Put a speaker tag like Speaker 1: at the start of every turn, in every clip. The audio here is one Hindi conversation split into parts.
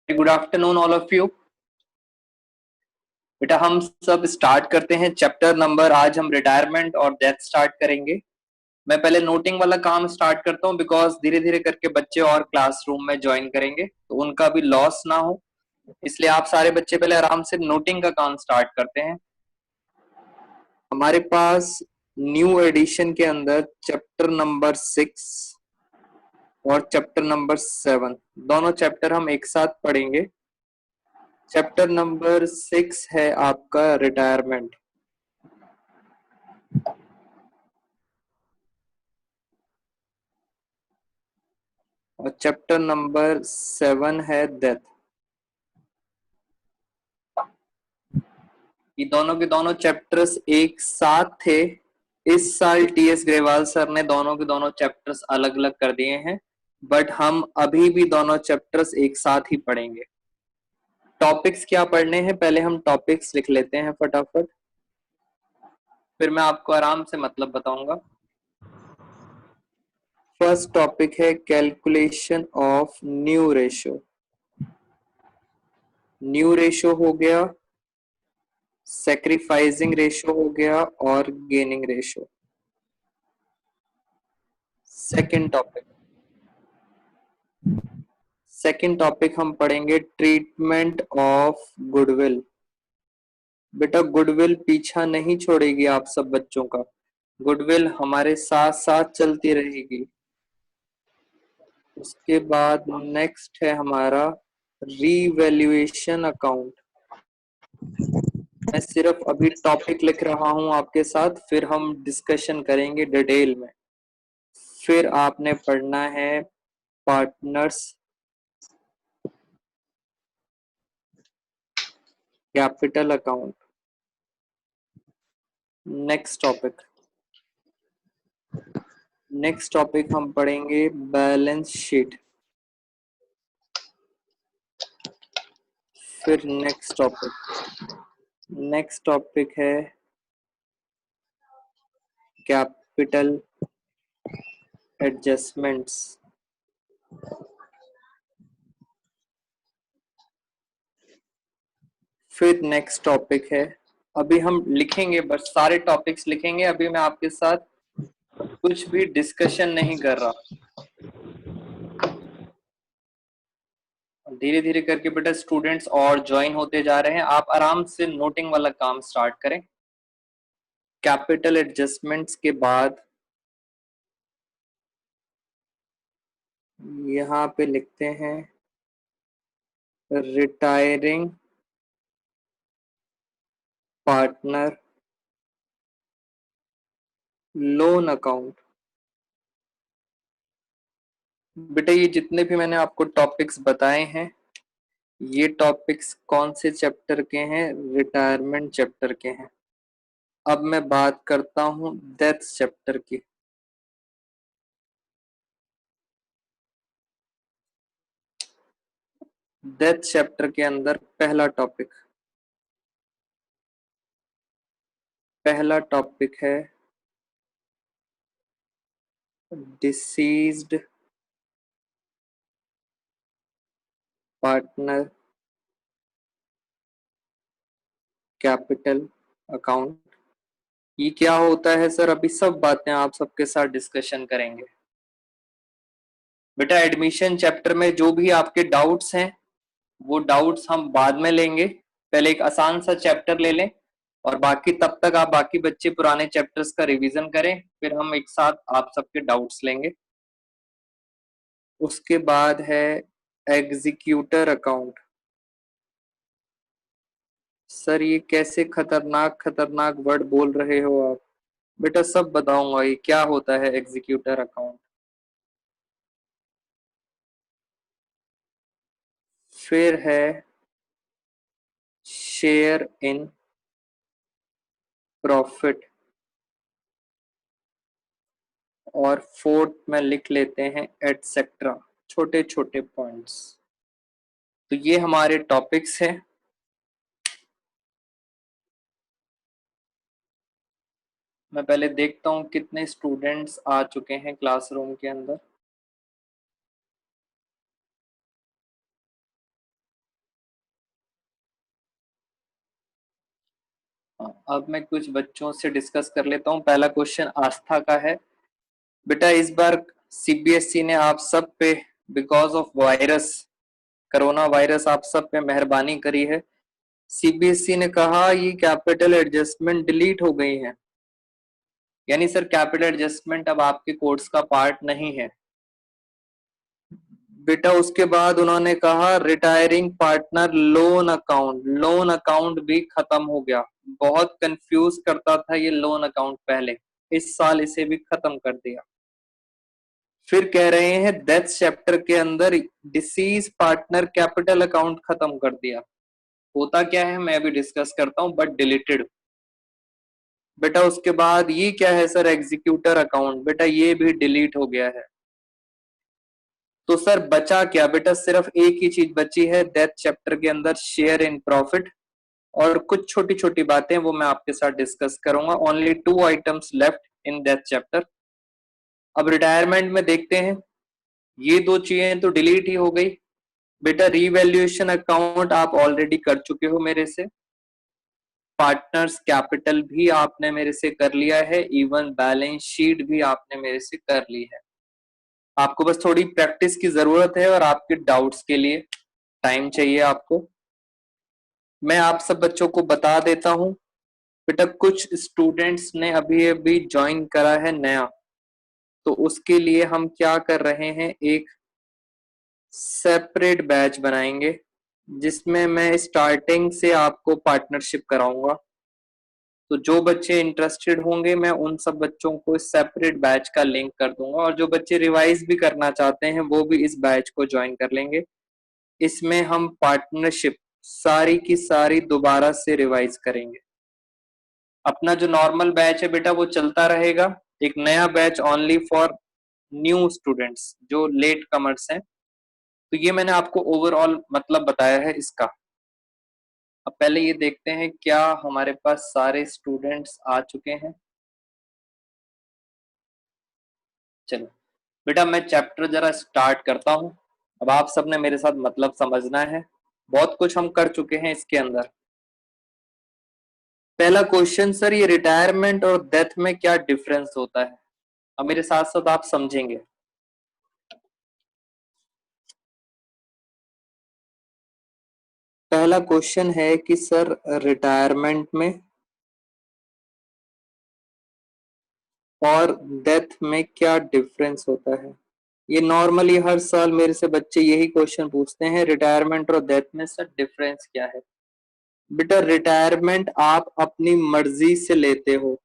Speaker 1: Good afternoon all of you. बेटा हम सब स्टार्ट करते हैं चैप्टर नंबर। आज हम रिटायरमेंट और डेथ स्टार्ट करेंगे। मैं पहले नोटिंग वाला काम स्टार्ट करता हूँ बिकॉज धीरे धीरे करके बच्चे और क्लासरूम में ज्वाइन करेंगे तो उनका भी लॉस ना हो, इसलिए आप सारे बच्चे पहले आराम से नोटिंग का काम स्टार्ट करते हैं। हमारे पास न्यू एडिशन के अंदर चैप्टर नंबर 6 और चैप्टर नंबर 7 दोनों चैप्टर हम एक साथ पढ़ेंगे। चैप्टर नंबर 6 है आपका रिटायरमेंट और चैप्टर नंबर 7 है डेथ। ये दोनों के दोनों चैप्टर्स एक साथ थे। इस साल टीएस ग्रेवाल सर ने दोनों के दोनों चैप्टर्स अलग अलग कर दिए हैं, बट हम अभी भी दोनों चैप्टर्स एक साथ ही पढ़ेंगे। टॉपिक्स क्या पढ़ने हैं, पहले हम टॉपिक्स लिख लेते हैं फटाफट, फिर मैं आपको आराम से मतलब बताऊंगा। फर्स्ट टॉपिक है calculation of new ratio. New ratio हो गया, सैक्रिफाइसिंग रेशो हो गया और गेनिंग रेशो। सेकंड टॉपिक हम पढ़ेंगे ट्रीटमेंट ऑफ गुडविल। बेटा गुडविल पीछा नहीं छोड़ेगी आप सब बच्चों का, गुडविल हमारे साथ साथ चलती रहेगी। उसके बाद नेक्स्ट है हमारा रीवैल्यूएशन अकाउंट। मैं सिर्फ अभी टॉपिक लिख रहा हूं आपके साथ, फिर हम डिस्कशन करेंगे डिटेल में। फिर आपने पढ़ना है partners capital account. Next topic हम पढ़ेंगे बैलेंस शीट। फिर नेक्स्ट टॉपिक है कैपिटल एडजस्टमेंट्स। फिर नेक्स्ट टॉपिक है, अभी हम लिखेंगे बस सारे टॉपिक्स लिखेंगे, अभी मैं आपके साथ कुछ भी डिस्कशन नहीं कर रहा। धीरे धीरे करके बेटा स्टूडेंट्स और ज्वाइन होते जा रहे हैं, आप आराम से नोटिंग वाला काम स्टार्ट करें। कैपिटल एडजस्टमेंट्स के बाद यहाँ पे लिखते हैं रिटायरिंग पार्टनर लोन अकाउंट। बेटा ये जितने भी मैंने आपको टॉपिक्स बताए हैं, ये टॉपिक्स कौन से चैप्टर के हैं? रिटायरमेंट चैप्टर के हैं। अब मैं बात करता हूं डेथ चैप्टर की। डेथ चैप्टर के अंदर पहला टॉपिक है डिसीज्ड पार्टनर कैपिटल अकाउंट। ये क्या होता है सर? अभी सब बातें आप सबके साथ डिस्कशन करेंगे। बेटा एडमिशन चैप्टर में जो भी आपके डाउट्स हैं वो डाउट्स हम बाद में लेंगे, पहले एक आसान सा चैप्टर ले लें और बाकी तब तक आप बाकी बच्चे पुराने चैप्टर्स का रिवीजन करें, फिर हम एक साथ आप सबके डाउट्स लेंगे। उसके बाद है एग्जीक्यूटर अकाउंट। सर ये कैसे खतरनाक खतरनाक वर्ड बोल रहे हो आप? बेटा सब बताऊंगा ये क्या होता है एग्जीक्यूटर अकाउंट। फिर है शेयर इन प्रॉफिट और फोर्थ में लिख लेते हैं एटसेट्रा, छोटे छोटे पॉइंट्स। तो ये हमारे टॉपिक्स हैं। मैं पहले देखता हूँ कितने स्टूडेंट्स आ चुके हैं क्लासरूम के अंदर। अब मैं कुछ बच्चों से डिस्कस कर लेता हूँ। पहला क्वेश्चन आस्था का है। बेटा इस बार सीबीएसई ने आप सब पे because of virus, corona virus आप सब पे मेहरबानी करी है। सीबीएसई ने कहा ये कैपिटल एडजस्टमेंट डिलीट हो गई है, यानी सर कैपिटल एडजस्टमेंट अब आपके कोर्स का पार्ट नहीं है। बेटा उसके बाद उन्होंने कहा रिटायरिंग पार्टनर लोन अकाउंट भी खत्म हो गया। बहुत कंफ्यूज करता था ये लोन अकाउंट पहले, इस साल इसे भी खत्म कर दिया। फिर कह रहे हैं डेथ चैप्टर के अंदर डिसीज पार्टनर कैपिटल अकाउंट खत्म कर दिया। होता क्या है मैं भी डिस्कस करता हूं, बट डिलीटेड। बेटा उसके बाद ये क्या है सर, एग्जीक्यूटर अकाउंट, बेटा ये भी डिलीट हो गया है। तो सर बचा क्या बेटा, सिर्फ एक ही चीज बची है डेथ चैप्टर के अंदर, शेयर इन प्रॉफिट, और कुछ छोटी छोटी बातें वो मैं आपके साथ डिस्कस करूंगा। Only 2 items left in death chapter. अब रिटायरमेंट में देखते हैं, ये 2 चीजें तो डिलीट ही हो गई। बेटा रीवैल्यूएशन अकाउंट आप ऑलरेडी कर चुके हो मेरे से, पार्टनर्स कैपिटल भी आपने मेरे से कर लिया है, इवन बैलेंस शीट भी आपने मेरे से कर ली है। आपको बस थोड़ी प्रैक्टिस की जरूरत है और आपके डाउट्स के लिए टाइम चाहिए आपको। मैं आप सब बच्चों को बता देता हूं, बेटा कुछ स्टूडेंट्स ने अभी अभी ज्वाइन करा है नया, तो उसके लिए हम क्या कर रहे हैं, एक सेपरेट बैच बनाएंगे जिसमें मैं स्टार्टिंग से आपको पार्टनरशिप कराऊंगा। तो जो बच्चे इंटरेस्टेड होंगे मैं उन सब बच्चों को सेपरेट बैच का लिंक कर दूंगा, और जो बच्चे रिवाइज भी करना चाहते हैं वो भी इस बैच को ज्वाइन कर लेंगे। इसमें हम पार्टनरशिप सारी की सारी दोबारा से रिवाइज करेंगे। अपना जो नॉर्मल बैच है बेटा वो चलता रहेगा, एक नया batch only for new students जो लेट कमर्स हैं। तो ये मैंने आपको ओवरऑल मतलब बताया है इसका। अब पहले ये देखते हैं क्या हमारे पास सारे स्टूडेंट्स आ चुके हैं। चलो बेटा मैं चैप्टर जरा स्टार्ट करता हूँ। अब आप सबने मेरे साथ मतलब समझना है, बहुत कुछ हम कर चुके हैं इसके अंदर। पहला क्वेश्चन सर, ये रिटायरमेंट और डेथ में क्या डिफरेंस होता है? अब मेरे साथ साथ आप समझेंगे। पहला क्वेश्चन है कि सर रिटायरमेंट में और डेथ में क्या डिफरेंस होता है? ये नॉर्मली हर साल मेरे से बच्चे यही क्वेश्चन पूछते हैं, रिटायरमेंट और डेथ में सर डिफरेंस क्या है? बेटा रिटायरमेंट आप अपनी मर्जी से लेते हो,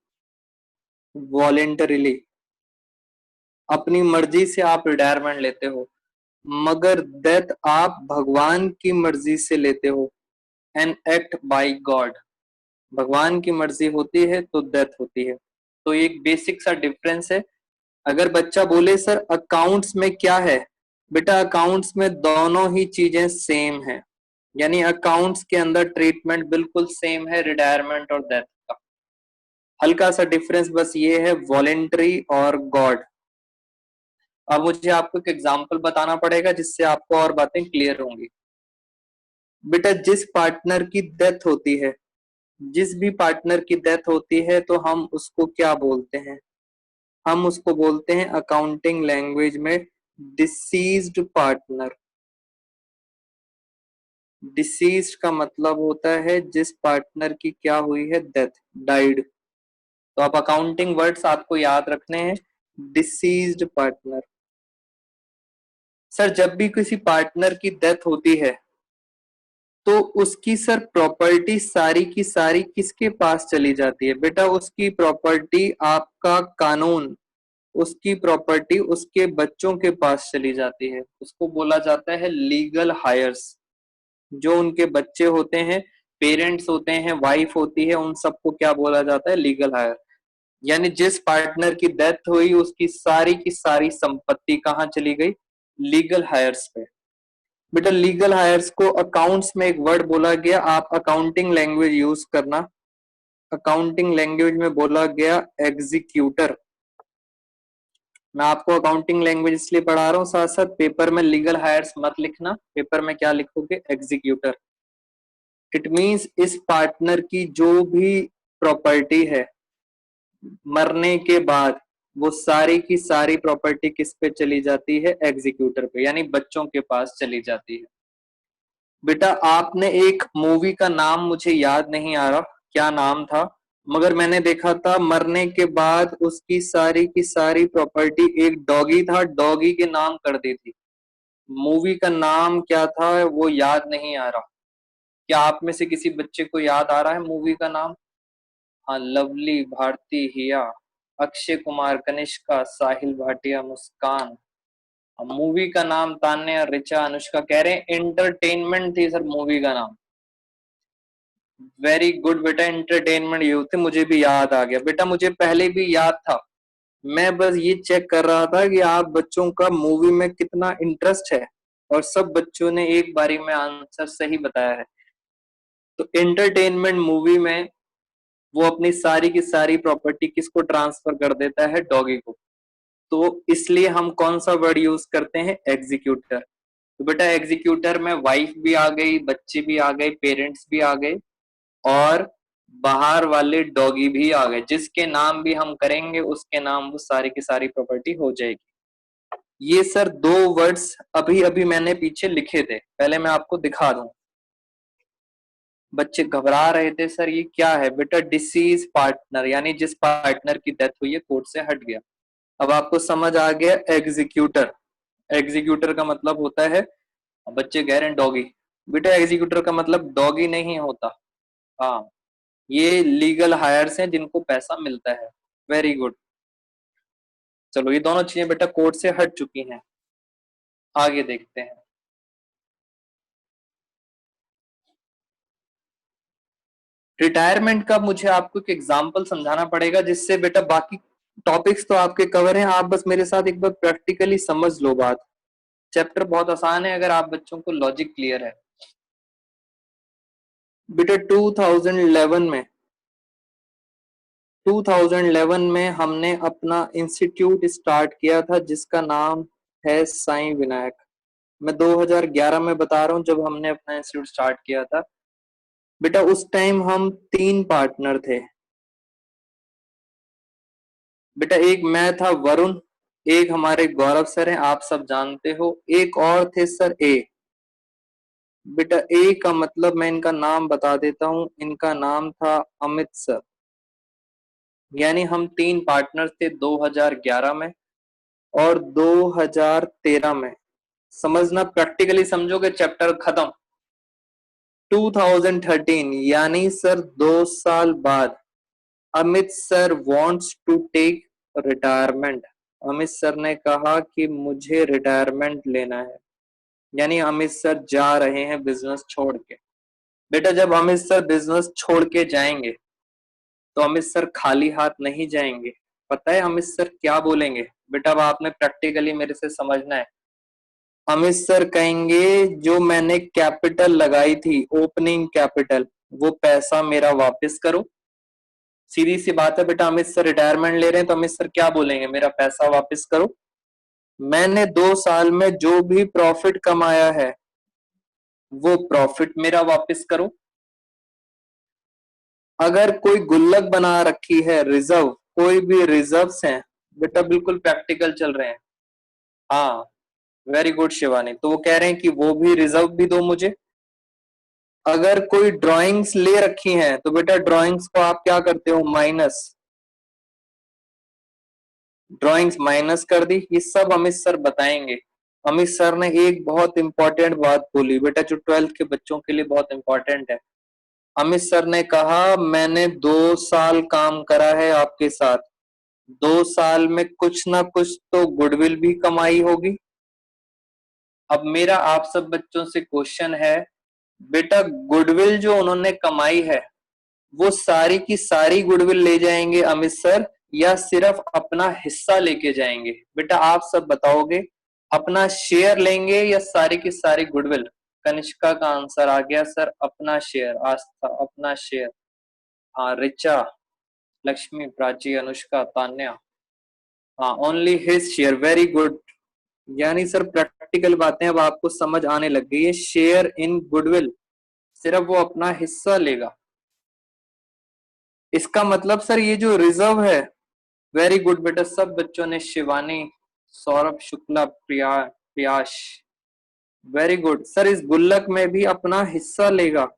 Speaker 1: वॉलेंटरीली, अपनी मर्जी से आप रिटायरमेंट लेते हो। मगर डेथ आप भगवान की मर्जी से लेते हो, एन एक्ट बाय गॉड। भगवान की मर्जी होती है तो डेथ होती है। तो एक बेसिक सा डिफरेंस है। अगर बच्चा बोले सर अकाउंट्स में क्या है, बेटा अकाउंट्स में दोनों ही चीजें सेम है, यानी अकाउंट्स के अंदर ट्रीटमेंट बिल्कुल सेम है रिटायरमेंट और डेथ का। हल्का सा डिफरेंस बस ये है, वॉलेंट्री और गॉड। अब मुझे आपको एक एग्जांपल बताना पड़ेगा जिससे आपको और बातें क्लियर होंगी। बेटा जिस पार्टनर की डेथ होती है, जिस भी पार्टनर की डेथ होती है तो हम उसको क्या बोलते हैं? हम उसको बोलते हैं अकाउंटिंग लैंग्वेज में डिसीज्ड पार्टनर। डिसीज्ड का मतलब होता है जिस पार्टनर की क्या हुई है, डेथ, डाइड। तो आप अकाउंटिंग वर्ड्स आपको याद रखने हैं, डिसीज्ड पार्टनर। सर जब भी किसी पार्टनर की डेथ होती है तो उसकी सर प्रॉपर्टी सारी की सारी किसके पास चली जाती है? बेटा उसकी प्रॉपर्टी आपका कानून, उसकी प्रॉपर्टी उसके बच्चों के पास चली जाती है। उसको बोला जाता है लीगल हायर्स। जो उनके बच्चे होते हैं, पेरेंट्स होते हैं, वाइफ होती है, उन सबको क्या बोला जाता है? Legal higher. यानी जिस पार्टनर की डेथ हुई उसकी सारी की सारी संपत्ति कहाँ चली गई? लीगल हायर्स पे। बेटा लीगल हायर्स को अकाउंट्स में एक वर्ड बोला गया, आप अकाउंटिंग लैंग्वेज यूज करना। अकाउंटिंग लैंग्वेज में बोला गया एग्जीक्यूटर। मैं आपको अकाउंटिंग लैंग्वेज इसलिए पढ़ा रहा हूँ, साथ साथ पेपर में लीगल हायर्स मत लिखना, पेपर में क्या लिखोगे? एग्जीक्यूटर। इट मींस इस पार्टनर की जो भी प्रॉपर्टी है, मरने के बाद वो सारी की सारी प्रॉपर्टी किस पे चली जाती है? एग्जीक्यूटर पे, यानी बच्चों के पास चली जाती है। बेटा आपने एक मूवी का नाम मुझे याद नहीं आ रहा क्या नाम था, मगर मैंने देखा था मरने के बाद उसकी सारी की सारी प्रॉपर्टी एक डॉगी था, डॉगी के नाम कर दी थी। मूवी का नाम क्या था वो याद नहीं आ रहा। क्या आप में से किसी बच्चे को याद आ रहा है मूवी का नाम? हाँ, लवली, भारती, हिया, अक्षय कुमार, कनिष्का, साहिल भाटिया, मुस्कान। मूवी का नाम तान्या, रिचा, अनुष्का कह रहे हैं एंटरटेनमेंट थी सर मूवी का नाम। वेरी गुड बेटा, एंटरटेनमेंट यूथ, मुझे भी याद आ गया बेटा, मुझे पहले भी याद था। मैं बस ये चेक कर रहा था कि आप बच्चों का मूवी में कितना इंटरेस्ट है, और सब बच्चों ने एक बारी में आंसर सही बताया है। तो एंटरटेनमेंट मूवी में वो अपनी सारी की सारी प्रॉपर्टी किसको ट्रांसफर कर देता है? डॉगी को। तो इसलिए हम कौन सा वर्ड यूज करते हैं? एग्जीक्यूटर। तो बेटा एग्जीक्यूटर में वाइफ भी आ गई, बच्चे भी आ गए, पेरेंट्स भी आ गए, और बाहर वाले डॉगी भी आ गए। जिसके नाम भी हम करेंगे उसके नाम वो सारी की सारी प्रॉपर्टी हो जाएगी। ये सर दो वर्ड्स अभी अभी मैंने पीछे लिखे थे, पहले मैं आपको दिखा दूं। बच्चे घबरा रहे थे सर ये क्या है? बेटा डिसीज पार्टनर, यानी जिस पार्टनर की डेथ हुई है कोर्ट से हट गया। अब आपको समझ आ गया एग्जीक्यूटर। एग्जीक्यूटर का मतलब होता है, बच्चे कह रहे हैं डॉगी। बेटा एग्जीक्यूटर का मतलब डॉगी नहीं होता। हाँ, ये लीगल हायर्स हैं जिनको पैसा मिलता है। Very good. चलो ये दोनों चीजें बेटा कोर्ट से हट चुकी हैं, आगे देखते हैं। रिटायरमेंट का मुझे आपको एक एग्जाम्पल समझाना पड़ेगा, जिससे बेटा बाकी टॉपिक्स तो आपके कवर हैं, आप बस मेरे साथ एक बार प्रैक्टिकली समझ लो बात। चैप्टर बहुत आसान है अगर आप बच्चों को लॉजिक क्लियर है। बेटा 2011 में हमने अपना इंस्टीट्यूट स्टार्ट किया था जिसका नाम है साईं विनायक। मैं 2011 में बता रहा हूँ जब हमने अपना इंस्टीट्यूट स्टार्ट किया था। बेटा उस टाइम हम 3 पार्टनर थे। बेटा एक मैं था वरुण, एक हमारे गौरव सर हैं आप सब जानते हो, एक और थे सर ए। बेटा ए का मतलब मैं इनका नाम बता देता हूँ, इनका नाम था अमित सर। यानी हम 3 पार्टनर थे 2011 में और 2013 में। समझना, प्रैक्टिकली समझोगे चैप्टर खत्म। 2013 यानी सर 2 साल बाद Amit sir wants to take retirement. Amit sir ने कहा कि मुझे रिटायरमेंट लेना है, यानी अमित सर जा रहे हैं बिजनेस छोड़ के। बेटा जब अमित सर बिजनेस छोड़ के जाएंगे तो अमित सर खाली हाथ नहीं जाएंगे। पता है अमित सर क्या बोलेंगे? बेटा अब आपने प्रैक्टिकली मेरे से समझना है। अमित सर कहेंगे जो मैंने कैपिटल लगाई थी, ओपनिंग कैपिटल, वो पैसा मेरा वापस करो। सीधी सी बात है बेटा, अमित सर रिटायरमेंट ले रहे हैं तो अमित सर क्या बोलेंगे? मेरा पैसा वापस करो। मैंने 2 साल में जो भी प्रॉफिट कमाया है वो प्रॉफिट मेरा वापस करो। अगर कोई गुल्लक बना रखी है रिजर्व, कोई भी रिजर्व्स हैं, बेटा बिल्कुल प्रैक्टिकल चल रहे हैं। हाँ, वेरी गुड शिवानी, तो वो कह रहे हैं कि वो भी रिजर्व भी दो मुझे। अगर कोई ड्राइंग्स ले रखी हैं तो बेटा ड्राइंग्स को आप क्या करते हो? माइनस। ड्राइंग्स माइनस कर दी। ये सब अमित सर बताएंगे। अमित सर ने एक बहुत इंपॉर्टेंट बात बोली बेटा, जो 12th के बच्चों के लिए बहुत इंपॉर्टेंट है। अमित सर ने कहा मैंने 2 साल काम करा है आपके साथ, 2 साल में कुछ ना कुछ तो गुडविल भी कमाई होगी। अब मेरा आप सब बच्चों से क्वेश्चन है, बेटा गुडविल जो उन्होंने कमाई है वो सारी की सारी गुडविल ले जाएंगे अमित सर, या सिर्फ अपना हिस्सा लेके जाएंगे? बेटा आप सब बताओगे, अपना शेयर लेंगे या सारी की सारी गुडविल? कनिष्का का आंसर आ गया सर अपना शेयर। आस्था अपना शेयर। हाँ, रिचा, लक्ष्मी, प्राची, अनुष्का, तान्या, हाँ only his share. Very good. यानी सर प्रैक्टिकल बातें अब आपको समझ आने लग गई है। शेयर इन गुडविल, सिर्फ वो अपना हिस्सा लेगा। इसका मतलब सर ये जो रिजर्व है, वेरी गुड बेटा, सब बच्चों ने, Shivani, Saurabh Shukla, Priyash, very good sir. इस गुल्लक में भी अपना हिस्सा लेगा,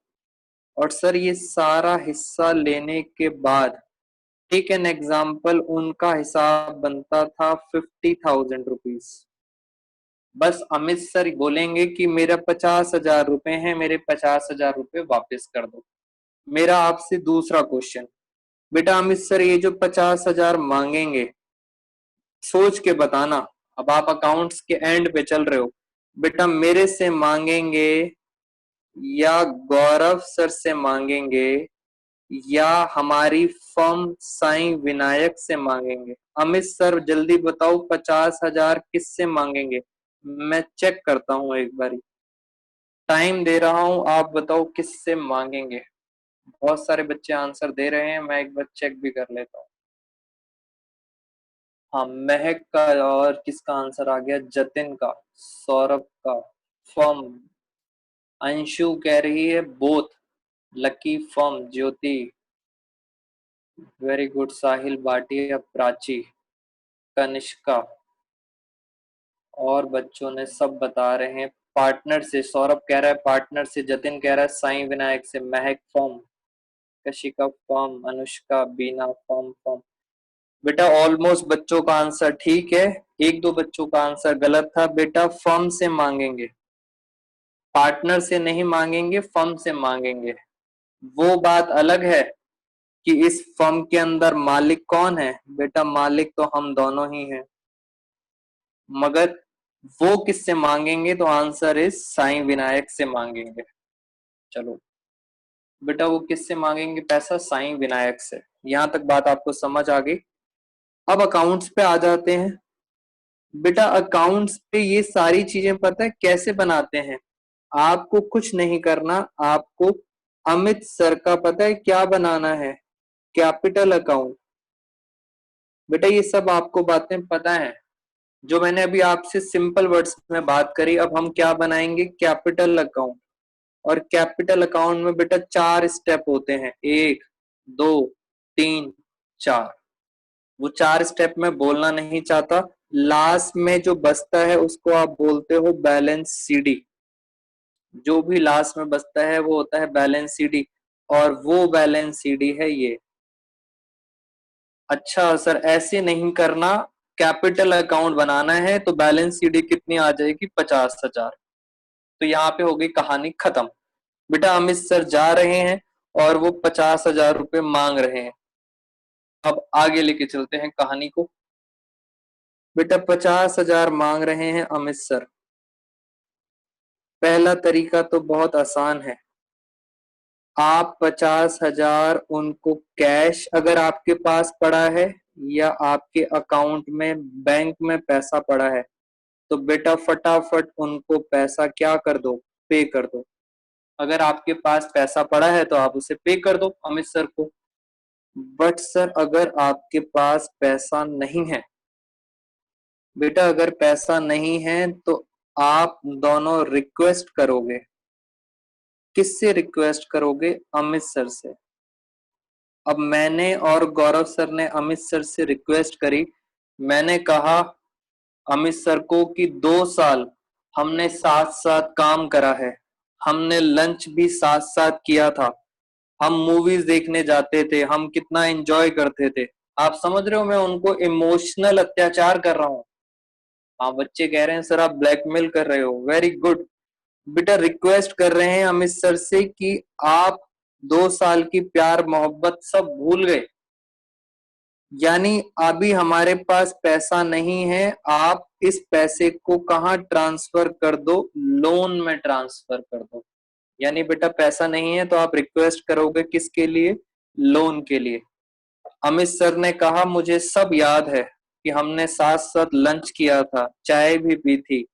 Speaker 1: और सर ये सारा हिस्सा लेने के बाद, टेक एन एग्जाम्पल, उनका हिसाब बनता था 50,000 रुपीज। बस अमित सर बोलेंगे कि मेरा 50,000 रुपए हैं, मेरे 50,000 रुपए वापस कर दो। मेरा आपसे दूसरा क्वेश्चन, बेटा अमित सर ये जो 50,000 मांगेंगे, सोच के बताना, अब आप अकाउंट्स के एंड पे चल रहे हो, बेटा मेरे से मांगेंगे या गौरव सर से मांगेंगे या हमारी फर्म साईं विनायक से मांगेंगे? अमित सर जल्दी बताओ, 50,000 किससे मांगेंगे? मैं चेक करता हूं एक बारी, टाइम दे रहा हूं, आप बताओ किससे मांगेंगे। बहुत सारे बच्चे आंसर दे रहे हैं, मैं एक बार चेक भी कर लेता हूँ। हाँ, महक का, और किसका आंसर आ गया? जतिन का, सौरभ का, फर्म, अंशु कह रही है बोथ, लकी, फर्म, ज्योति, वेरी गुड, साहिल भाटिया, प्राची, कनिष्का, और बच्चों ने सब बता रहे हैं पार्टनर से। सौरभ कह रहा है पार्टनर से, जतिन कह रहा है साईं विनायक से, महक फर्म, कशिका फर्म, अनुष्का, बीना फर्म फर्म। बेटा ऑलमोस्ट बच्चों का आंसर ठीक है, एक दो बच्चों का आंसर गलत था। बेटा फर्म से मांगेंगे, पार्टनर से नहीं मांगेंगे, फर्म से मांगेंगे। वो बात अलग है कि इस फर्म के अंदर मालिक कौन है? बेटा मालिक तो हम दोनों ही हैं, मगर वो किससे मांगेंगे? तो आंसर इज साईं विनायक से मांगेंगे। चलो बेटा, वो किससे मांगेंगे पैसा? साईं विनायक से। यहां तक बात आपको समझ आ गई। अब अकाउंट्स पे आ जाते हैं। बेटा अकाउंट्स पे ये सारी चीजें पता है कैसे बनाते हैं? आपको कुछ नहीं करना, आपको अमित सर का पता है क्या बनाना है? Capital account. बेटा ये सब आपको बातें पता है, जो मैंने अभी आपसे सिंपल वर्ड्स में बात करी। अब हम क्या बनाएंगे? Capital account. और कैपिटल अकाउंट में बेटा 4 स्टेप होते हैं, 1, 2, 3, 4। वो 4 स्टेप में बोलना नहीं चाहता, लास्ट में जो बचता है उसको आप बोलते हो बैलेंस सीडी। जो भी लास्ट में बचता है वो होता है बैलेंस सीडी, और वो बैलेंस सीडी है ये। अच्छा सर ऐसे नहीं करना, कैपिटल अकाउंट बनाना है तो बैलेंस सीडी कितनी आ जाएगी? 50,000। तो यहाँ पे हो गई कहानी खत्म। बेटा अमित सर जा रहे हैं और वो 50,000 रुपए मांग रहे हैं। अब आगे लेके चलते हैं कहानी को। बेटा 50,000 मांग रहे हैं अमित सर। पहला तरीका तो बहुत आसान है, आप 50,000 उनको कैश अगर आपके पास पड़ा है या आपके अकाउंट में बैंक में पैसा पड़ा है, तो बेटा फटाफट उनको पैसा क्या कर दो? पे कर दो। अगर आपके पास पैसा पड़ा है तो आप उसे पे कर दो अमित सर को। बट सर अगर आपके पास पैसा नहीं है, बेटा अगर पैसा नहीं है तो आप दोनों रिक्वेस्ट करोगे। किससे रिक्वेस्ट करोगे? अमित सर से। अब मैंने और गौरव सर ने अमित सर से रिक्वेस्ट करी। मैंने कहा अमित सर को कि 2 साल हमने साथ साथ काम करा है, हमने लंच भी साथ साथ किया था, हम मूवीज देखने जाते थे, हम कितना एंजॉय करते थे। आप समझ रहे हो मैं उनको इमोशनल अत्याचार कर रहा हूँ। हाँ बच्चे कह रहे हैं सर आप ब्लैकमेल कर रहे हो, वेरी गुड। बेटा रिक्वेस्ट कर रहे हैं अमित सर से कि आप 2 साल की प्यार मोहब्बत सब भूल गए, यानी अभी हमारे पास पैसा नहीं है, आप इस पैसे को कहाँ ट्रांसफर कर दो? लोन में ट्रांसफर कर दो। यानी बेटा पैसा नहीं है तो आप रिक्वेस्ट करोगे किसके लिए? लोन के लिए। अमित सर ने कहा मुझे सब याद है कि हमने साथ साथ लंच किया था, चाय भी पी थी,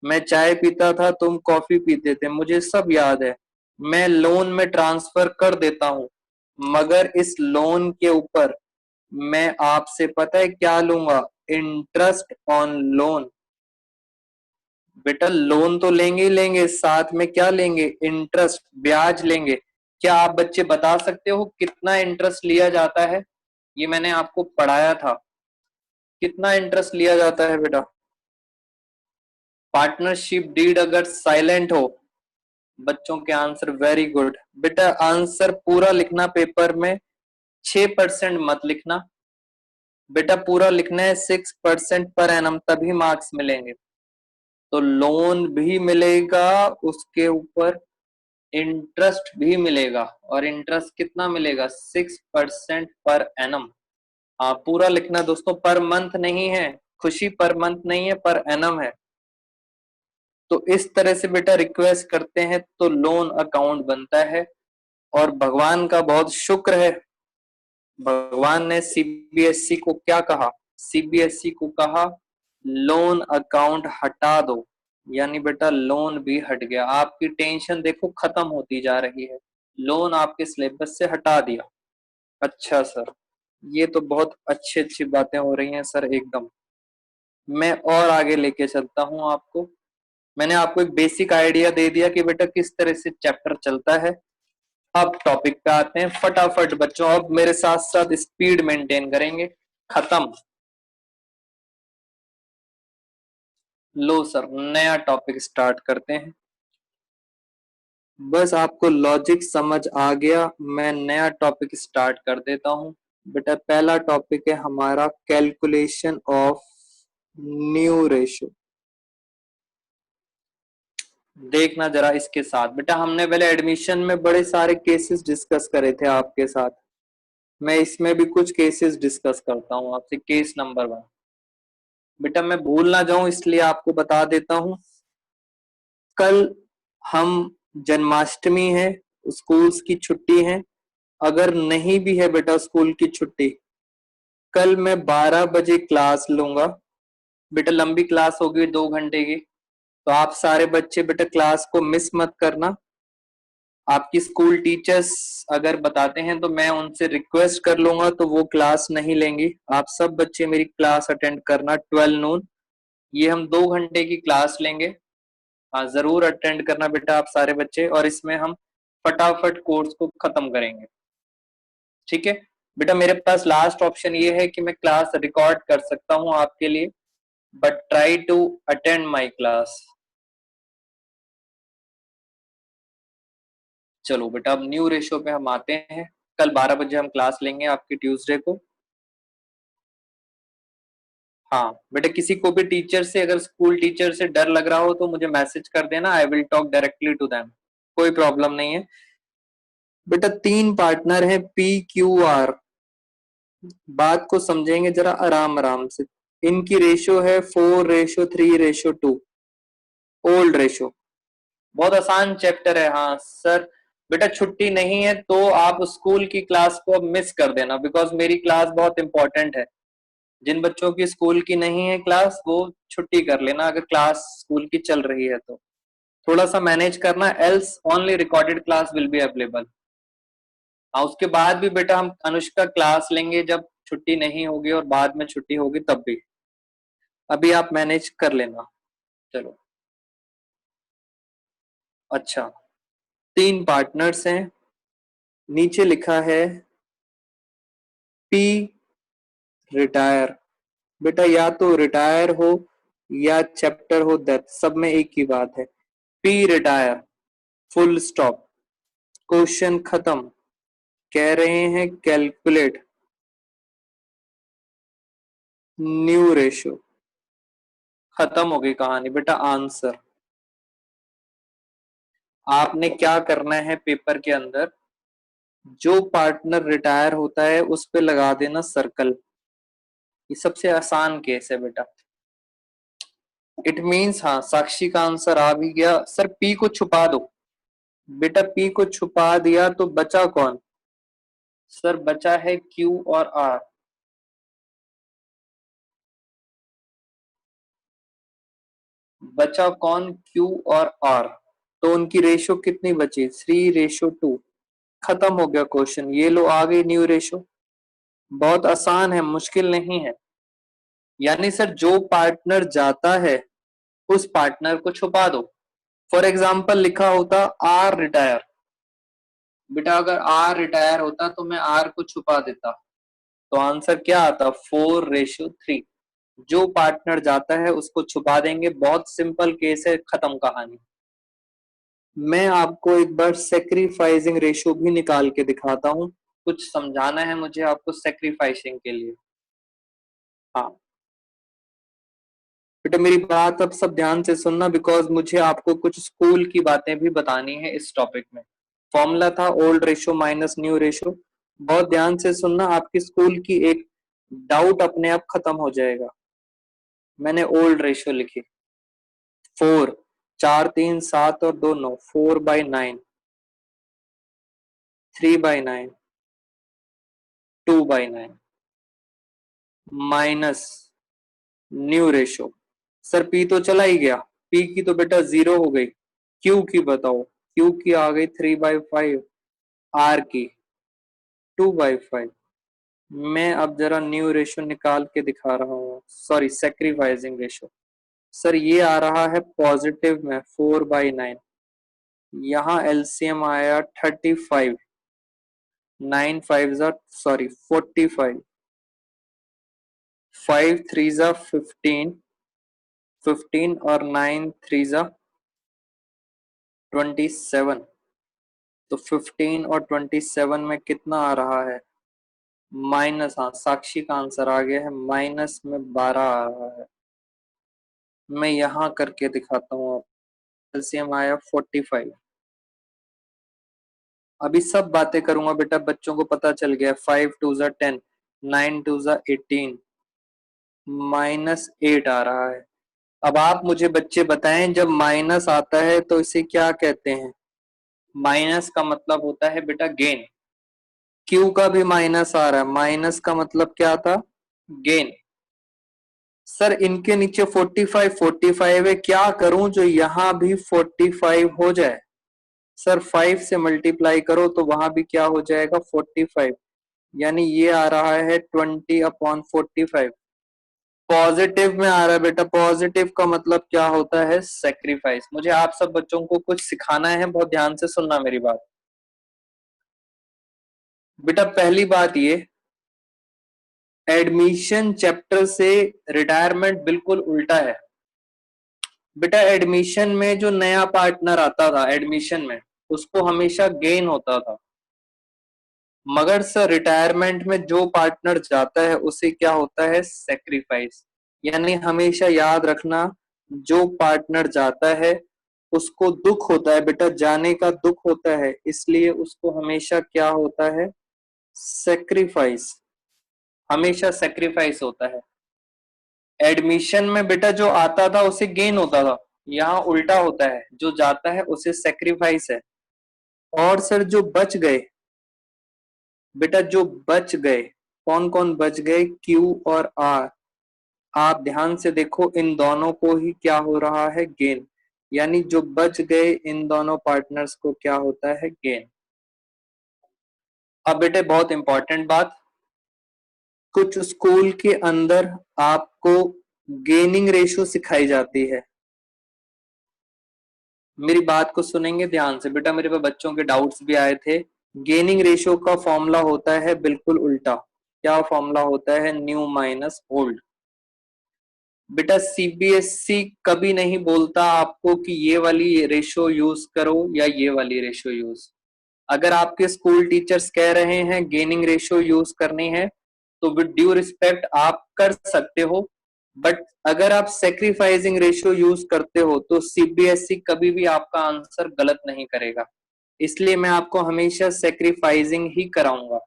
Speaker 1: मैं चाय पीता था, तुम कॉफी पीते थे, मुझे सब याद है। मैं लोन में ट्रांसफर कर देता हूँ, मगर इस लोन के ऊपर मैं आपसे पता है क्या लूंगा? Interest on loan. बेटा लोन तो लेंगे ही लेंगे, साथ में क्या लेंगे? इंटरेस्ट, ब्याज लेंगे। क्या आप बच्चे बता सकते हो कितना इंटरेस्ट लिया जाता है? ये मैंने आपको पढ़ाया था, कितना इंटरेस्ट लिया जाता है बेटा? पार्टनरशिप डीड अगर साइलेंट हो, बच्चों के आंसर वेरी गुड बेटा। आंसर पूरा लिखना पेपर में, 6% मत लिखना बेटा, पूरा लिखना है। 6% पर एनम, तभी मार्क्स मिलेंगे। तो लोन भी मिलेगा, उसके ऊपर इंटरेस्ट भी मिलेगा, और इंटरेस्ट कितना मिलेगा? 6% पर एनम। हाँ, पूरा लिखना दोस्तों, पर मंथ नहीं है, खुशी पर मंथ नहीं है, पर एनम है। तो इस तरह से बेटा रिक्वेस्ट करते हैं तो लोन अकाउंट बनता है। और भगवान का बहुत शुक्र है, भगवान ने सीबीएसई को क्या कहा? सीबीएसई को कहा लोन अकाउंट हटा दो, यानी बेटा लोन भी हट गया। आपकी टेंशन देखो खत्म होती जा रही है, लोन आपके सिलेबस से हटा दिया। अच्छा सर, ये तो बहुत अच्छी अच्छी बातें हो रही हैं सर एकदम। मैं और आगे लेके चलता हूँ आपको। मैंने आपको एक बेसिक आइडिया दे दिया कि बेटा किस तरह से चैप्टर चलता है। अब टॉपिक पे आते हैं फटाफट बच्चों, अब मेरे साथ साथ स्पीड मेंटेन करेंगे। खत्म। लो सर, नया टॉपिक स्टार्ट करते हैं। बस आपको लॉजिक समझ आ गया, मैं नया टॉपिक स्टार्ट कर देता हूं। बेटा पहला टॉपिक है हमारा कैलकुलेशन ऑफ न्यू रेशो। देखना जरा इसके साथ बेटा, हमने पहले एडमिशन में बड़े सारे केसेस डिस्कस करे थे आपके साथ। मैं इसमें भी कुछ केसेस डिस्कस करता हूं आपसे। केस नंबर 1 बेटा, मैं भूल ना जाऊं इसलिए आपको बता देता हूं। कल हम जन्माष्टमी है, स्कूल्स की छुट्टी है। अगर नहीं भी है बेटा स्कूल की छुट्टी, कल मैं 12 बजे क्लास लूंगा बेटा। लंबी क्लास होगी 2 घंटे की, तो आप सारे बच्चे बेटा क्लास को मिस मत करना। आपकी स्कूल टीचर्स अगर बताते हैं तो मैं उनसे रिक्वेस्ट कर लूंगा, तो वो क्लास नहीं लेंगी। आप सब बच्चे मेरी क्लास अटेंड करना 12 नून। ये हम 2 घंटे की क्लास लेंगे। हाँ, जरूर अटेंड करना बेटा आप सारे बच्चे, और इसमें हम फटाफट कोर्स को खत्म करेंगे। ठीक है बेटा, मेरे पास लास्ट ऑप्शन ये है कि मैं क्लास रिकॉर्ड कर सकता हूँ आपके लिए, but try to attend my class. चलो बेटा, अब न्यू रेशियो पे हम आते हैं। कल 12 बजे हम क्लास लेंगे आपकी, ट्यूसडे को। हाँ बेटा, किसी को भी टीचर से, अगर स्कूल टीचर से डर लग रहा हो तो मुझे मैसेज कर देना, I will talk directly to them, कोई प्रॉब्लम नहीं है। बेटा 3 पार्टनर हैं पी क्यू आर, बात को समझेंगे जरा आराम आराम से। इनकी रेशियो है 4:3:2, ओल्ड रेशियो। बहुत आसान चैप्टर है। हाँ सर, बेटा छुट्टी नहीं है तो आप स्कूल की क्लास को अब मिस कर देना, बिकॉज मेरी क्लास बहुत इंपॉर्टेंट है। जिन बच्चों की स्कूल की नहीं है क्लास, वो छुट्टी कर लेना अगर क्लास स्कूल की चल रही है तो। थोड़ा सा मैनेज करना, else only recorded class will be available. हाँ, उसके बाद भी बेटा हम अनुष्का क्लास लेंगे जब छुट्टी नहीं होगी, और बाद में छुट्टी होगी तब भी। अभी आप मैनेज कर लेना। चलो, अच्छा, 3 पार्टनर्स हैं, नीचे लिखा है पी रिटायर। बेटा या तो रिटायर हो या चैप्टर हो डेथ, सब में एक ही बात है। P retire, full stop, question खत्म। कह रहे हैं कैलकुलेट न्यू रेशियो, खत्म हो गई कहानी बेटा। आंसर आपने क्या करना है, पेपर के अंदर जो पार्टनर रिटायर होता है उस पे लगा देना सर्कल। ये सबसे आसान केस है बेटा। इट मींस, हाँ, साक्षी का आंसर आ भी गया। सर पी को छुपा दो बेटा, पी को छुपा दिया तो बचा कौन? सर बचा है क्यू और आर। बचा कौन? क्यू और आर। तो उनकी रेशो कितनी बची? 3:2। खत्म हो गया क्वेश्चन। ये लो आ गई न्यू रेशो। बहुत आसान है, मुश्किल नहीं है। यानी सर जो पार्टनर जाता है उस पार्टनर को छुपा दो। फॉर एग्जाम्पल लिखा होता आर रिटायर, बेटा अगर आर रिटायर होता तो मैं आर को छुपा देता, तो आंसर क्या आता? 4:3। जो पार्टनर जाता है उसको छुपा देंगे, बहुत सिंपल केस है, खत्म कहानी। मैं आपको एक बार सेक्रीफाइसिंग रेशियो भी निकाल के दिखाता हूँ, कुछ समझाना है मुझे आपको सेक्रीफाइसिंग के लिए। हाँ बेटा मेरी बात अब सब ध्यान से सुनना, बिकॉज मुझे आपको कुछ स्कूल की बातें भी बतानी है इस टॉपिक में। फॉर्मूला था old ratio minus new ratio. बहुत ध्यान से सुनना, आपकी स्कूल की एक डाउट अपने आप खत्म हो जाएगा। मैंने ओल्ड रेशियो लिखी 4, 4, 3, 7 और 2, 9, 4/9, 3/9, 2/9 minus new ratio. Sir P तो चला ही गया, पी की तो बेटा 0 हो गई, क्यू की बताओ? क्यू की आ गई 3/5, आर की 2/5। मैं अब जरा न्यू रेशियो निकाल के दिखा रहा हूँ, सॉरी सेक्रीफाइसिंग रेशियो। सर ये आ रहा है पॉजिटिव में 4/9, यहाँ एलसीएम आया 35, 9 5 सॉरी 45, 5 3 15, 15 और 9 3 27। तो 15 और 27 में कितना आ रहा है? माइनस, हाँ साक्षी का आंसर आ गया है, माइनस में 12 आ रहा है। मैं यहाँ करके दिखाता हूँ। एलसीएम आया 45। अभी सब बातें करूंगा बेटा, बच्चों को पता चल गया। 5 2 10, 9 2 18, -8 आ रहा है। अब आप मुझे बच्चे बताएं, जब माइनस आता है तो इसे क्या कहते हैं? माइनस का मतलब होता है बेटा गेन। क्यू का भी माइनस आ रहा है, माइनस का मतलब क्या था? गेन। सर इनके नीचे 45 है, क्या करूं जो यहां भी 45 हो जाए? सर 5 से मल्टीप्लाई करो तो वहां भी क्या हो जाएगा? 45, यानी ये आ रहा है 20/45। पॉजिटिव में आ रहा है बेटा, पॉजिटिव का मतलब क्या होता है? सेक्रीफाइस। मुझे आप सब बच्चों को कुछ सिखाना है, बहुत ध्यान से सुनना मेरी बात। बेटा पहली बात ये, एडमिशन चैप्टर से रिटायरमेंट बिल्कुल उल्टा है। बेटा एडमिशन में जो नया पार्टनर आता था एडमिशन में, उसको हमेशा गेन होता था, मगर सर रिटायरमेंट में जो पार्टनर जाता है उसे क्या होता है? सेक्रीफाइस। यानी हमेशा याद रखना, जो पार्टनर जाता है उसको दुख होता है बेटा, जाने का दुख होता है, इसलिए उसको हमेशा क्या होता है? सेक्रीफाइस। हमेशा सेक्रीफाइस होता है। एडमिशन में बेटा जो आता था उसे गेन होता था, यहाँ उल्टा होता है, जो जाता है उसे सेक्रीफाइस है। और सर जो बच गए बेटा, जो बच गए, कौन कौन बच गए? क्यू और आर। आप ध्यान से देखो, इन दोनों को ही क्या हो रहा है? गेन। यानी जो बच गए इन दोनों पार्टनर्स को क्या होता है? गेन। अब बेटे बहुत इंपॉर्टेंट बात, कुछ स्कूल के अंदर आपको गेनिंग रेशियो सिखाई जाती है। मेरी बात को सुनेंगे ध्यान से बेटा, मेरे पे बच्चों के डाउट्स भी आए थे। गेनिंग रेशियो का फॉर्मूला होता है बिल्कुल उल्टा। क्या फॉर्मूला होता है? New minus old. बेटा सीबीएसई कभी नहीं बोलता आपको कि ये वाली रेशियो यूज करो या ये वाली रेशियो यूज। अगर आपके स्कूल टीचर्स कह रहे हैं गेनिंग रेशियो यूज करनी है, तो विद ड्यू रिस्पेक्ट आप कर सकते हो, बट अगर आप सेक्रीफाइसिंग रेशियो यूज करते हो तो सीबीएसई कभी भी आपका आंसर गलत नहीं करेगा। इसलिए मैं आपको हमेशा सेक्रीफाइसिंग ही कराऊंगा।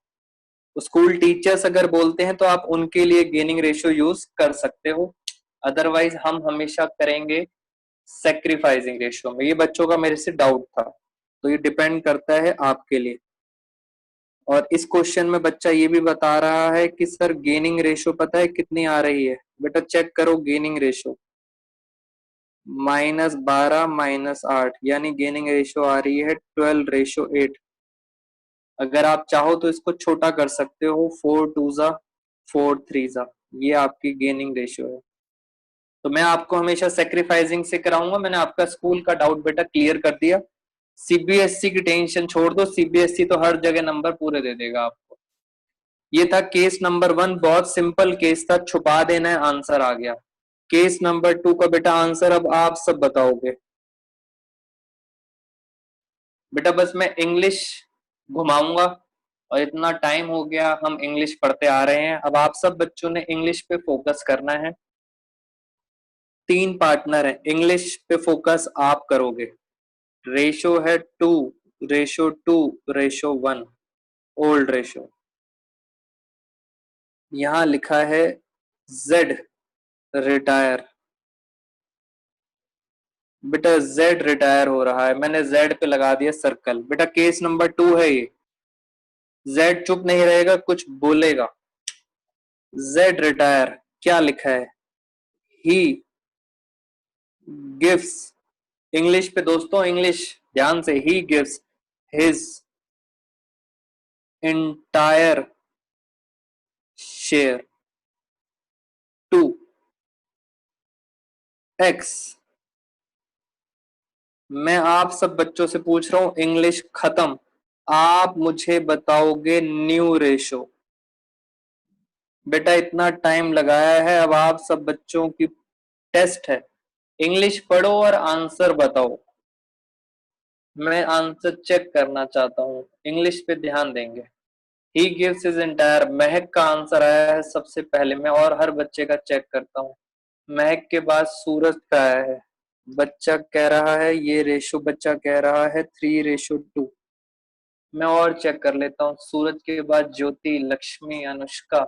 Speaker 1: स्कूल टीचर्स अगर बोलते हैं तो आप उनके लिए गेनिंग रेशियो यूज कर सकते हो, अदरवाइज हम हमेशा करेंगे सेक्रीफाइसिंग रेशियो में। ये बच्चों का मेरे से डाउट था, तो ये डिपेंड करता है आपके लिए। और इस क्वेश्चन में बच्चा ये भी बता रहा है कि सर गेनिंग रेशियो पता है कितनी आ रही है? बेटा चेक करो गेनिंग रेशियो, -12 -8, यानी गेनिंग रेशियो आ रही है 12:8। अगर आप चाहो तो इसको छोटा कर सकते हो, 4 2 4 3, ये आपकी गेनिंग रेशियो है। तो मैं आपको हमेशा सेक्रीफाइसिंग से कराऊंगा। मैंने आपका स्कूल का डाउट बेटा क्लियर कर दिया। सीबीएसई की टेंशन छोड़ दो, सीबीएसई तो हर जगह नंबर पूरे दे देगा आपको। ये था केस नंबर 1, बहुत सिंपल केस था, छुपा देना है, आंसर आ गया। केस नंबर 2 का बेटा आंसर अब आप सब बताओगे। बेटा बस मैं इंग्लिश घुमाऊंगा, और इतना टाइम हो गया हम इंग्लिश पढ़ते आ रहे हैं, अब आप सब बच्चों ने इंग्लिश पे फोकस करना है। 3 पार्टनर है, इंग्लिश पे फोकस आप करोगे। रेशो है 2, रेशो 2, रेशो 1, ओल्ड रेशो। यहां लिखा है जेड रिटायर। बेटा जेड रिटायर हो रहा है, मैंने जेड पे लगा दिया सर्कल। बेटा केस नंबर 2 है ये, जेड चुप नहीं रहेगा, कुछ बोलेगा। जेड रिटायर क्या लिखा है? ही गिव्स, इंग्लिश पे दोस्तों, इंग्लिश ध्यान से, he gives his entire share to X. मैं आप सब बच्चों से पूछ रहा हूं, इंग्लिश खत्म, आप मुझे बताओगे न्यू रेशो। बेटा इतना टाइम लगाया है, अब आप सब बच्चों की टेस्ट है, इंग्लिश पढ़ो और आंसर बताओ। मैं आंसर चेक करना चाहता हूँ, इंग्लिश पे ध्यान देंगे। ही गिव्स हिज एंटायर, महक का आंसर आया है सबसे पहले, मैं और हर बच्चे का चेक करता हूँ। महक के बाद सूरज का आया है, बच्चा कह रहा है, ये रेशो बच्चा कह रहा है 3:2। मैं और चेक कर लेता हूँ, सूरज के बाद ज्योति, लक्ष्मी, अनुष्का,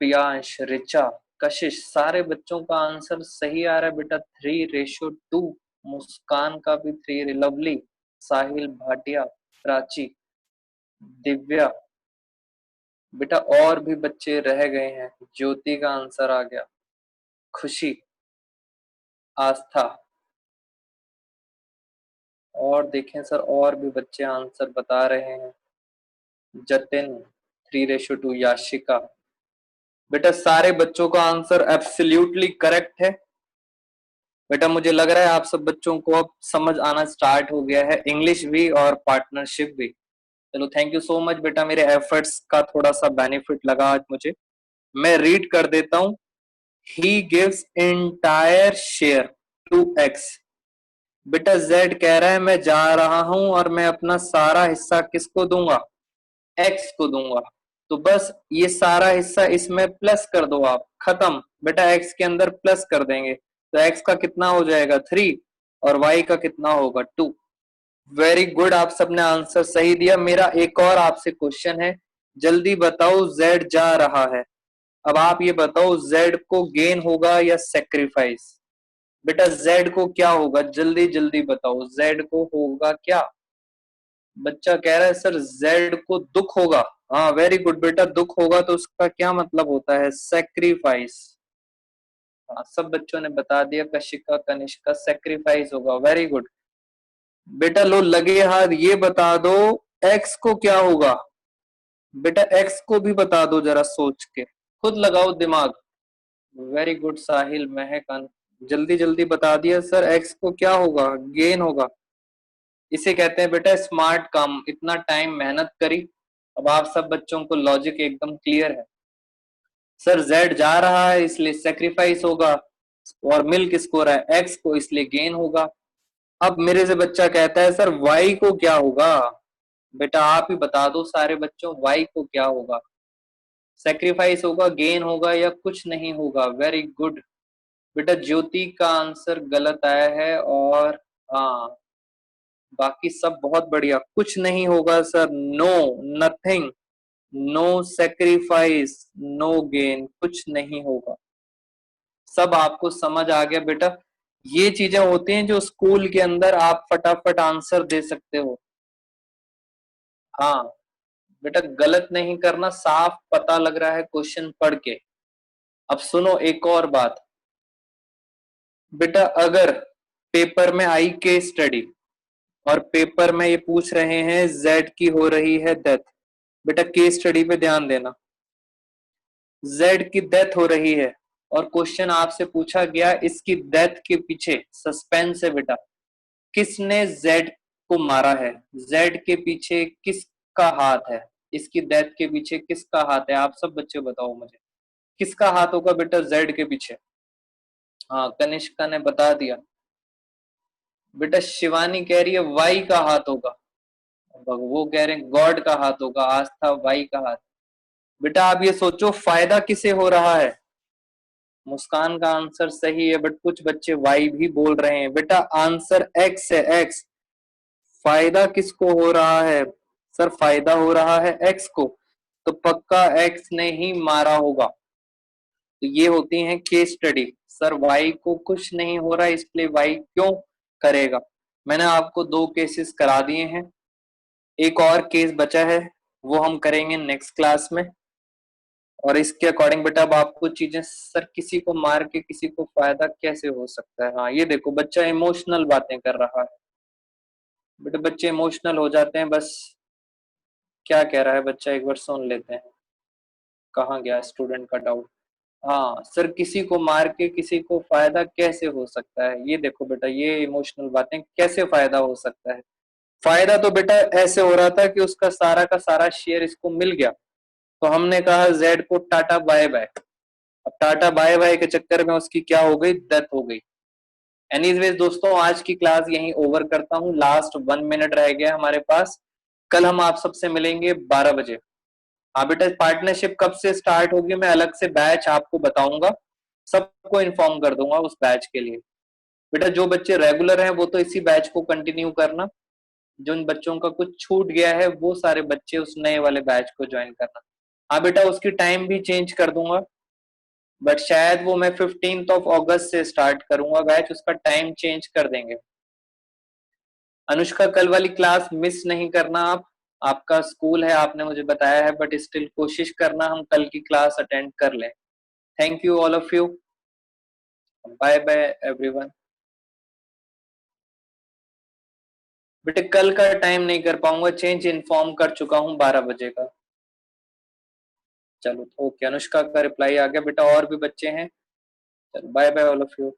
Speaker 1: प्रियांश, ऋचा, कशिश, सारे बच्चों का आंसर सही आ रहा है बेटा 3:2। मुस्कान का भी 3, लवली, साहिल, भाटिया, प्राची, दिव्या। बेटा और भी बच्चे रह गए हैं, ज्योति का आंसर आ गया, खुशी, आस्था, और देखें सर और भी बच्चे आंसर बता रहे हैं। जतिन 3:2, याशिका। बेटा सारे बच्चों का आंसर एब्सोल्युटली करेक्ट है। बेटा मुझे लग रहा है आप सब बच्चों को अब समझ आना स्टार्ट हो गया है, इंग्लिश भी और पार्टनरशिप भी। चलो थैंक यू सो मच बेटा, मेरे एफर्ट्स का थोड़ा सा बेनिफिट लगा आज मुझे। मैं रीड कर देता हूं, he gives entire share to X. बेटा जेड कह रहा है मैं जा रहा हूं और मैं अपना सारा हिस्सा किसको दूंगा? एक्स को दूंगा। तो बस ये सारा हिस्सा इसमें प्लस कर दो आप, खत्म। बेटा एक्स के अंदर प्लस कर देंगे तो एक्स का कितना हो जाएगा 3, और वाई का कितना होगा 2। वेरी गुड, आप सबने आंसर सही दिया। मेरा एक और आपसे क्वेश्चन है, जल्दी बताओ, जेड जा रहा है, अब आप ये बताओ जेड को गेन होगा या सेक्रीफाइस? बेटा जेड को क्या होगा, जल्दी जल्दी बताओ, जेड को होगा क्या? बच्चा कह रहा है सर जेड को दुख होगा। हाँ वेरी गुड बेटा, दुख होगा तो उसका क्या मतलब होता है? सेक्रीफाइस। हाँ सब बच्चों ने बता दिया, कशिका, कनिष्का, सेक्रीफाइस होगा, वेरी गुड। बेटा लो लगे हाथ, ये बता दो एक्स को क्या होगा? बेटा एक्स को भी बता दो जरा सोच के, खुद लगाओ दिमाग। वेरी गुड साहिल, महक, जल्दी जल्दी बता दिया सर, एक्स को क्या होगा? गेन होगा। इसे कहते हैं बेटा स्मार्ट काम, इतना टाइम मेहनत करी, अब आप सब बच्चों को लॉजिक एकदम क्लियर है। सर जेड जा रहा है इसलिए सेक्रीफाइस होगा, और मिल किसको रहा है? एक्स को, इसलिए गेन होगा। अब मेरे से बच्चा कहता है सर वाई को क्या होगा? बेटा आप ही बता दो सारे बच्चों, वाई को क्या होगा? सेक्रीफाइस होगा, गेन होगा, या कुछ नहीं होगा? वेरी गुड बेटा, ज्योति का आंसर गलत आया है, और हाँ बाकी सब बहुत बढ़िया। कुछ नहीं होगा sir, no, nothing, no sacrifice, no gain, कुछ नहीं होगा। सब आपको समझ आ गया बेटा, ये चीजें होती हैं जो स्कूल के अंदर आप फटाफट आंसर दे सकते हो। हाँ बेटा गलत नहीं करना, साफ पता लग रहा है क्वेश्चन पढ़ के। अब सुनो एक और बात, बेटा अगर पेपर में आई केस स्टडी और पेपर में ये पूछ रहे हैं जेड की हो रही है डेथ, बेटा केस स्टडी पे ध्यान देना, जेड की डेथ हो रही है और क्वेश्चन आपसे पूछा गया इसकी डेथ के पीछे सस्पेंस है बेटा, किसने जेड को मारा है, जेड के पीछे किसका हाथ है, इसकी डेथ के पीछे किसका हाथ है, आप सब बच्चे बताओ मुझे, किसका हाथ होगा बेटा जेड के पीछे। हाँ कनिष्का ने बता दिया। बेटा शिवानी कह रही है वाई का हाथ होगा, वो कह रहे हैं गॉड का हाथ होगा, आस्था वाई का हाथ। बेटा आप ये सोचो फायदा किसे हो रहा है, मुस्कान का आंसर सही है, बट कुछ बच्चे वाई भी बोल रहे हैं। बेटा आंसर एक्स है, एक्स। फायदा किसको हो रहा है, सर फायदा हो रहा है एक्स को, तो पक्का एक्स ने ही मारा होगा। तो ये होती है केस स्टडी, सर वाई को कुछ नहीं हो रहा इसलिए वाई क्यों करेगा। मैंने आपको 2 केसेस करा दिए हैं, एक और केस बचा है, वो हम करेंगे नेक्स्ट क्लास में। और इसके अकॉर्डिंग बेटा अब आपको चीजें, सर किसी को मार के किसी को फायदा कैसे हो सकता है। हाँ ये देखो बच्चा इमोशनल बातें कर रहा है, बेटा बच्चे इमोशनल हो जाते हैं। बस क्या कह रहा है बच्चा एक बार सुन लेते हैं, कहाँ गया स्टूडेंट का डाउट। हाँ सर किसी को मार के किसी को फायदा कैसे हो सकता है, ये देखो बेटा ये इमोशनल बातें कैसे फायदा हो सकता है। फायदा तो बेटा ऐसे हो रहा था कि उसका सारा का सारा शेयर इसको मिल गया, तो हमने कहा जेड को टाटा बाय बाय। अब टाटा बाय बाय के चक्कर में उसकी क्या हो गई, डेथ हो गई। एनीवेज दोस्तों आज की क्लास यहीं ओवर करता हूँ, लास्ट 1 मिनट रह गया हमारे पास। कल हम आप सबसे मिलेंगे 12 बजे। हाँ बेटा पार्टनरशिप कब से स्टार्ट होगी मैं अलग से बैच आपको बताऊंगा, सबको इन्फॉर्म कर दूंगा उस बैच के लिए। बेटा जो बच्चे रेगुलर हैं वो तो इसी बैच को कंटिन्यू करना, जिन बच्चों का कुछ छूट गया है वो सारे बच्चे उस नए वाले बैच को ज्वाइन करना। हाँ बेटा उसकी टाइम भी चेंज कर दूंगा, बट शायद वो मैं 15 अगस्त से स्टार्ट करूंगा बैच, उसका टाइम चेंज कर देंगे। अनुष्का कल वाली क्लास मिस नहीं करना आप, आपका स्कूल है आपने मुझे बताया है, बट स्टिल कोशिश करना हम कल की क्लास अटेंड कर लें। Thank you all of you, bye bye everyone. बेटे कल का टाइम नहीं कर पाऊंगा, चेंज इन्फॉर्म कर चुका हूँ 12 बजे का। चलो ओके अनुष्का का रिप्लाई आ गया बेटा, और भी बच्चे हैं, चलो bye bye all of you.